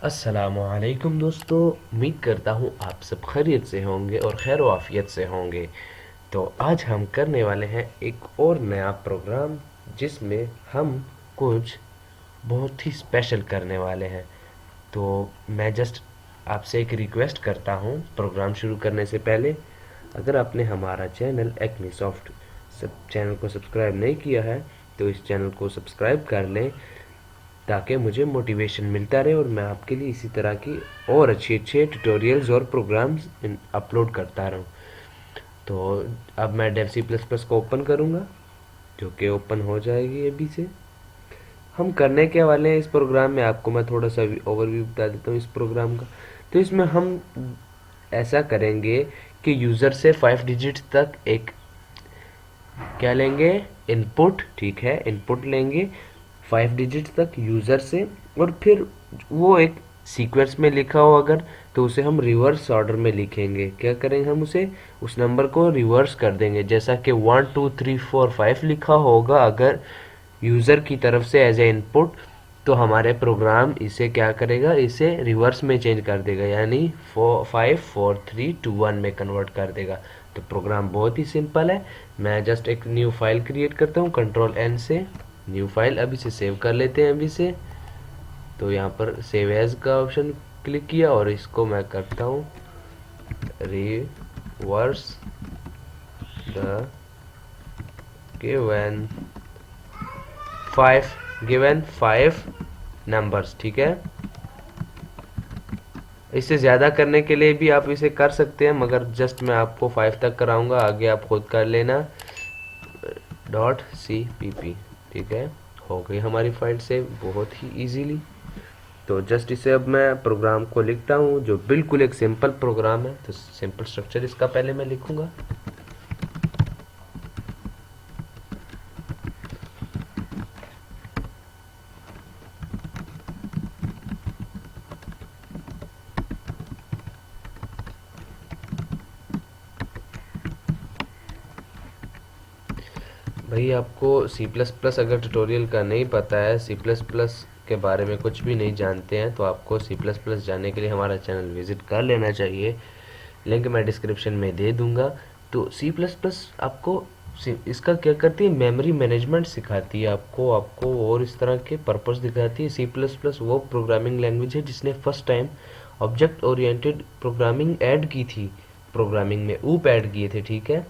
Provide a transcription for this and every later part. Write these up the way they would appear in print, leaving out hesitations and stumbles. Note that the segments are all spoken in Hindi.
अस्सलामुअलैकुम दोस्तों, उम्मीद करता हूँ आप सब खैरियत से होंगे और खैर वाफियत से होंगे। तो आज हम करने वाले हैं एक और नया प्रोग्राम जिसमें हम कुछ बहुत ही स्पेशल करने वाले हैं। तो मैं जस्ट आपसे एक रिक्वेस्ट करता हूँ प्रोग्राम शुरू करने से पहले, अगर आपने हमारा चैनल एक्मी सॉफ्ट सब चैनल को सब्सक्राइब नहीं किया है तो इस चैनल को सब्सक्राइब कर लें ताकि मुझे मोटिवेशन मिलता रहे और मैं आपके लिए इसी तरह की और अच्छे अच्छे ट्यूटोरियल्स और प्रोग्राम्स अपलोड करता रहूँ। तो अब मैं डेव सी प्लस प्लस को ओपन करूँगा, जो कि ओपन हो जाएगी अभी से। हम करने के वाले हैं इस प्रोग्राम में, आपको मैं थोड़ा सा ओवरव्यू बता देता हूँ इस प्रोग्राम का। तो इसमें हम ऐसा करेंगे कि यूज़र से 5 डिजिट तक एक क्या लेंगे, इनपुट। ठीक है, इनपुट लेंगे 5 डिजिट तक यूज़र से, और फिर वो एक सीक्वेंस में लिखा हो अगर, तो उसे हम रिवर्स ऑर्डर में लिखेंगे। क्या करेंगे, हम उसे उस नंबर को रिवर्स कर देंगे, जैसा कि 1 2 3 4 5 लिखा होगा अगर यूज़र की तरफ से एज ए इनपुट, तो हमारे प्रोग्राम इसे क्या करेगा, इसे रिवर्स में चेंज कर देगा, यानी 5 4 3 2 1 में कन्वर्ट कर देगा। तो प्रोग्राम बहुत ही सिंपल है। मैं जस्ट एक न्यू फाइल क्रिएट करता हूँ Ctrl+N से, न्यू फाइल। अभी से सेव कर लेते हैं अभी से। तो यहाँ पर सेव एज का ऑप्शन क्लिक किया और इसको मैं करता हूँ रिवर्स द गिवन 5 नंबर्स। ठीक है, इससे ज़्यादा करने के लिए भी आप इसे कर सकते हैं, मगर जस्ट मैं आपको 5 तक कराऊंगा, आगे आप खुद कर लेना। .cpp। ठीक है, हो गई हमारी फाइल सेव बहुत ही इजीली। तो जस्ट इसे अब मैं प्रोग्राम को लिखता हूँ, जो बिल्कुल एक सिंपल प्रोग्राम है। तो सिंपल स्ट्रक्चर इसका पहले मैं लिखूंगा। भाई, आपको सी प्लस प्लस अगर ट्यूटोरियल का नहीं पता है, सी प्लस प्लस के बारे में कुछ भी नहीं जानते हैं, तो आपको सी प्लस प्लस जानने के लिए हमारा चैनल विज़िट कर लेना चाहिए। लिंक मैं डिस्क्रिप्शन में दे दूंगा। तो सी प्लस प्लस आपको इसका क्या करती है, मेमोरी मैनेजमेंट सिखाती है आपको आपको और इस तरह के पर्पस दिखाती है। सी प्लस प्लस वो प्रोग्रामिंग लैंग्वेज है जिसने first time object oriented programming add की थी, प्रोग्रामिंग में ऊप ऐड किए थे। ठीक है,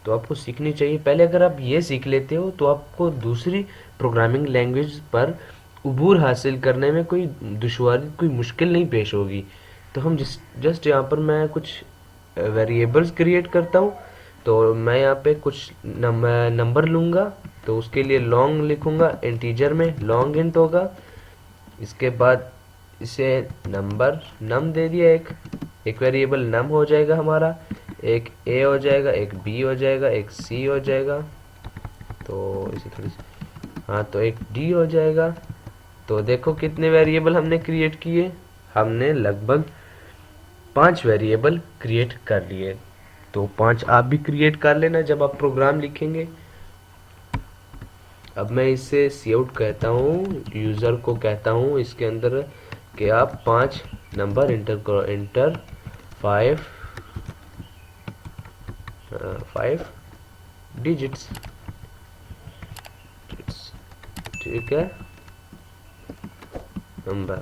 तो आपको सीखनी चाहिए। पहले अगर आप ये सीख लेते हो तो आपको दूसरी प्रोग्रामिंग लैंग्वेज पर उबूर हासिल करने में कोई दुश्वारी, कोई मुश्किल नहीं पेश होगी। तो हम जस्ट यहाँ पर मैं कुछ वेरिएबल्स क्रिएट करता हूँ। तो मैं यहाँ पे कुछ नंबर लूँगा, तो उसके लिए लॉन्ग लिखूँगा, इंटीजर में लॉन्ग इंट होगा। इसके बाद इसे नंबर नम दे दिया, एक वेरिएबल नम हो जाएगा हमारा, एक ए हो जाएगा, एक बी हो जाएगा, एक सी हो जाएगा, तो इसे थोड़ी हाँ, तो एक डी हो जाएगा। तो देखो कितने वेरिएबल हमने क्रिएट किए, हमने लगभग 5 वेरिएबल क्रिएट कर लिए। तो 5 आप भी क्रिएट कर लेना जब आप प्रोग्राम लिखेंगे। अब मैं इसे सी आउट कहता हूँ, यूज़र को कहता हूँ इसके अंदर कि आप 5 नंबर इंटर करो, इंटर 5 डिजिट्स। ठीक है, नंबर,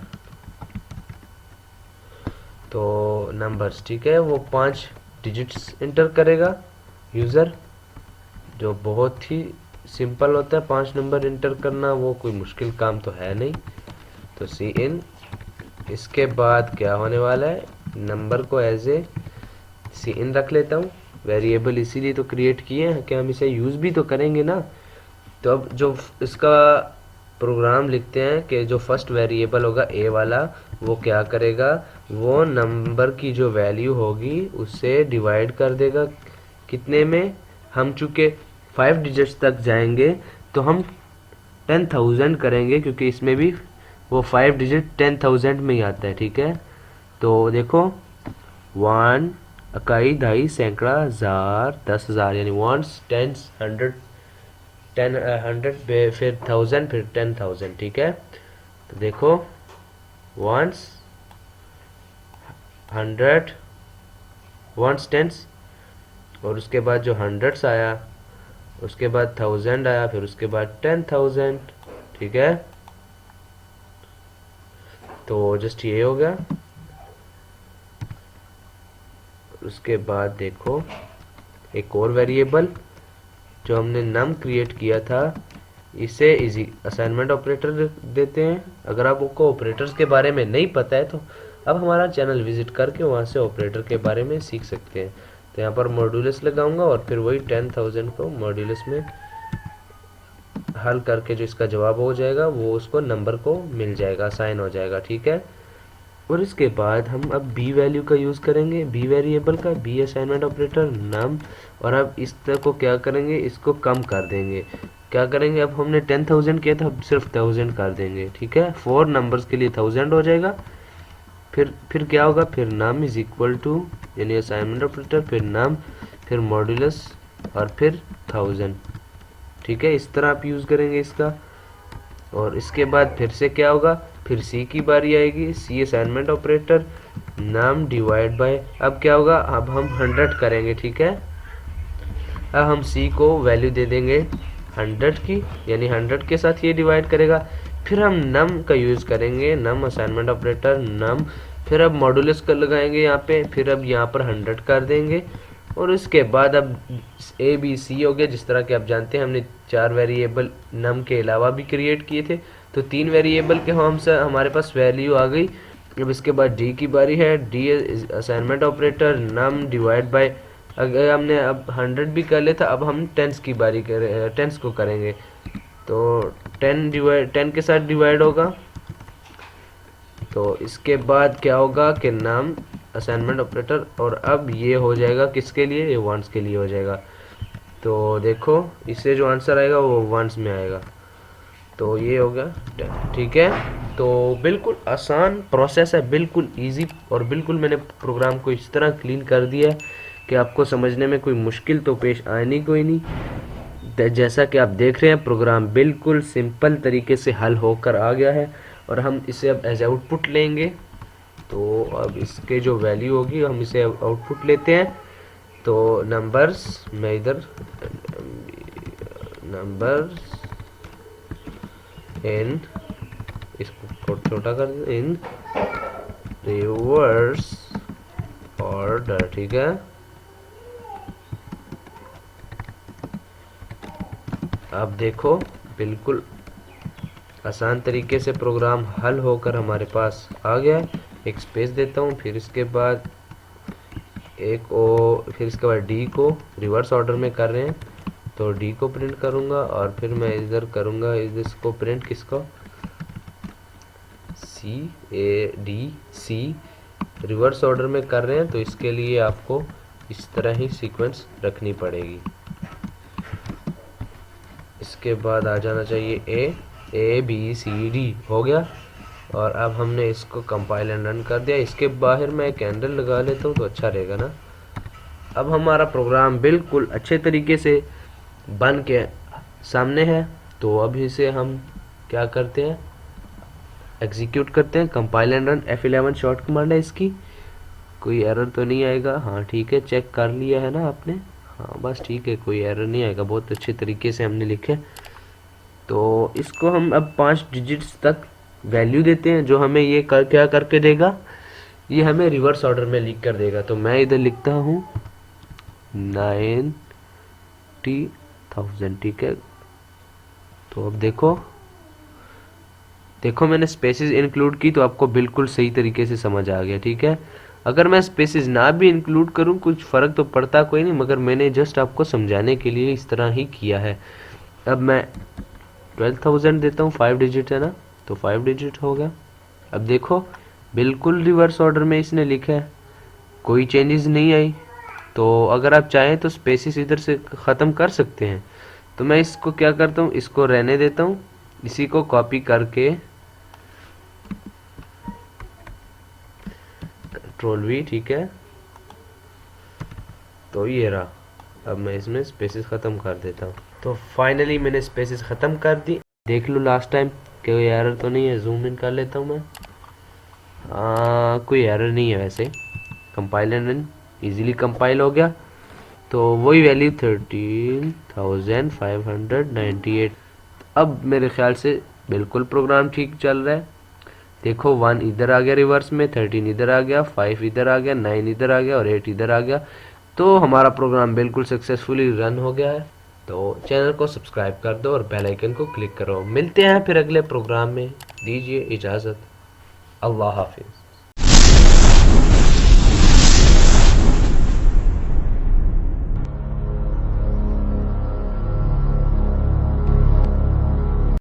तो नंबर्स, ठीक है, वो 5 डिजिट्स इंटर करेगा यूज़र, जो बहुत ही सिंपल होता है। 5 नंबर इंटर करना वो कोई मुश्किल काम तो है नहीं। तो सी इन, इसके बाद क्या होने वाला है, नंबर को एज ए सी इन रख लेता हूँ। वेरिएबल इसीलिए तो क्रिएट किए हैं कि हम इसे यूज़ भी तो करेंगे ना। तो अब जो इसका प्रोग्राम लिखते हैं कि जो फर्स्ट वेरिएबल होगा ए वाला, वो क्या करेगा, वो नंबर की जो वैल्यू होगी उससे डिवाइड कर देगा। कितने में, हम चूँकि 5 डिजिट्स तक जाएंगे तो हम 10,000 करेंगे, क्योंकि इसमें भी वो 5 डिजिट 10,000 में ही आता है। ठीक है, तो देखो 1 इकाई, दहाई, सैकड़ा, हज़ार, 10,000, यानी वंस, टेंस, हंड्रेड, 10 100, फिर 1000, फिर 10,000। ठीक है, तो देखो वंस, 100, वंस टेंस, और उसके बाद जो हंड्रेड्स आया, उसके बाद 1000 आया, फिर उसके बाद 10,000। ठीक है, तो जस्ट ये हो गया। उसके बाद देखो एक और वेरिएबल जो हमने नम क्रिएट किया था, इसे इजी असाइनमेंट ऑपरेटर देते हैं। अगर आपको ऑपरेटर्स के बारे में नहीं पता है तो अब हमारा चैनल विजिट करके वहाँ से ऑपरेटर के बारे में सीख सकते हैं। तो यहाँ पर मॉड्यूलस लगाऊंगा और फिर वही 10,000 को मॉड्यूलस में हल करके जो इसका जवाब हो जाएगा वो उसको नंबर को मिल जाएगा, असाइन हो जाएगा। ठीक है, और इसके बाद हम अब बी वैल्यू का यूज़ करेंगे, बी वेरिएबल का, बी असाइनमेंट ऑपरेटर नम। और अब इस तरह को क्या करेंगे, इसको कम कर देंगे। क्या करेंगे, अब हमने 10,000 किया था, अब सिर्फ 1000 कर देंगे। ठीक है, 4 नंबर्स के लिए 1000 हो जाएगा। फिर क्या होगा, फिर नम इज इक्वल टू, यानी असाइनमेंट ऑपरेटर, फिर नम, फिर मॉड्यूलस और फिर 1000। ठीक है, इस तरह आप यूज़ करेंगे इसका। और इसके बाद फिर से क्या होगा, फिर सी की बारी आएगी, सी असाइनमेंट ऑपरेटर नाम डिवाइड बाय, अब क्या होगा, अब हम 100 करेंगे। ठीक है, अब हम सी को वैल्यू दे देंगे 100 की, यानी 100 के साथ ये डिवाइड करेगा। फिर हम नम का यूज़ करेंगे, नम असाइनमेंट ऑपरेटर नम, फिर अब मॉड्यूलस कर लगाएंगे यहाँ पे, फिर अब यहाँ पर 100 कर देंगे। और इसके बाद अब ए बी सी हो गया। जिस तरह के आप जानते हैं हमने 4 वेरिएबल नम के अलावा भी क्रिएट किए थे, तो 3 वेरिएबल के हमारे पास वैल्यू आ गई। अब इसके बाद डी की बारी है, D assignment operator num divide by, अगर हमने अब 100 भी कर लिया था, अब हम टेंस की बारी टेंस को करेंगे। तो 10 के साथ डिवाइड होगा। तो इसके बाद क्या होगा कि नाम असाइनमेंट ऑपरेटर, और अब ये हो जाएगा किसके लिए, ये वंस के लिए हो जाएगा। तो देखो इससे जो आंसर आएगा वो वंस में आएगा। तो ये हो गया। ठीक है, तो बिल्कुल आसान प्रोसेस है, बिल्कुल इजी, और बिल्कुल मैंने प्रोग्राम को इस तरह क्लीन कर दिया है कि आपको समझने में कोई मुश्किल तो पेश आनी कोई नहीं। जैसा कि आप देख रहे हैं प्रोग्राम बिल्कुल सिंपल तरीके से हल होकर आ गया है, और हम इसे अब एज आउटपुट लेंगे। तो अब इसके जो वैल्यू होगी हम इसे आउटपुट लेते हैं। तो नंबर्स, मैं इधर नंबर्स इन, इसको छोटा कर दें, इन रिवर्स ऑर्डर। ठीक है, अब देखो बिल्कुल आसान तरीके से प्रोग्राम हल होकर हमारे पास आ गया है। एक स्पेस देता हूँ, फिर इसके बाद फिर इसके बाद डी को रिवर्स ऑर्डर में कर रहे हैं, तो डी को प्रिंट करूँगा, और फिर मैं इधर करूँगा इसको प्रिंट, किसको, C, A D C, reverse order में कर रहे हैं, तो इसके लिए आपको इस तरह ही सीक्वेंस रखनी पड़ेगी। इसके बाद आ जाना चाहिए ए बी सी डी, हो गया। और अब हमने इसको कंपाइल एंड रन कर दिया। इसके बाहर मैं कैंडल लगा लेता हूँ तो अच्छा रहेगा ना। अब हमारा प्रोग्राम बिल्कुल अच्छे तरीके से बन के सामने है। तो अब इसे हम क्या करते हैं, एग्जीक्यूट करते हैं। Compile and run F11 short command है इसकी, कोई एरर तो नहीं आएगा। हाँ ठीक है, चेक कर लिया है ना आपने, हाँ बस ठीक है, कोई एरर नहीं आएगा, बहुत अच्छे तरीके से हमने लिखे। तो इसको हम अब 5 डिजिट्स तक वैल्यू देते हैं, जो हमें ये क्या करके देगा, ये हमें रिवर्स ऑर्डर में लिख कर देगा। तो मैं इधर लिखता हूँ 90,000। ठीक है, तो अब देखो मैंने स्पेसेस इंक्लूड की तो आपको बिल्कुल सही तरीके से समझ आ गया। ठीक है, अगर मैं स्पेसेस ना भी इंक्लूड करूँ कुछ फ़र्क तो पड़ता कोई नहीं, मगर मैंने जस्ट आपको समझाने के लिए इस तरह ही किया है। अब मैं 12,000 देता हूँ, 5 डिजिट है ना, तो 5 डिजिट हो गया। अब देखो बिल्कुल रिवर्स ऑर्डर में इसने लिखा है, कोई चेंजेस नहीं आई। तो अगर आप चाहें तो स्पेसेस इधर से ख़त्म कर सकते हैं। तो मैं इसको क्या करता हूँ, इसको रहने देता हूँ, इसी को कॉपी करके कंट्रोल V। ठीक है, तो ये रहा। अब मैं इसमें स्पेसेस ख़त्म कर देता हूँ। तो फाइनली मैंने स्पेसेस ख़त्म कर दी। देख लो लास्ट टाइम कोई एरर तो नहीं है। जूम इन कर लेता हूँ मैं। कोई एरर नहीं है वैसे। Compile and run, easily compile हो गया। तो वही वैल्यू 13,598। अब मेरे ख्याल से बिल्कुल प्रोग्राम ठीक चल रहा है। देखो 1 इधर आ गया रिवर्स में, 13 इधर आ गया, 5 इधर आ गया, 9 इधर आ गया और 8 इधर आ गया। तो हमारा प्रोग्राम बिल्कुल सक्सेसफुली रन हो गया है। तो चैनल को सब्सक्राइब कर दो और बेल आइकन को क्लिक करो। मिलते हैं फिर अगले प्रोग्राम में, दीजिए इजाज़त। अल्लाह हाफिज़।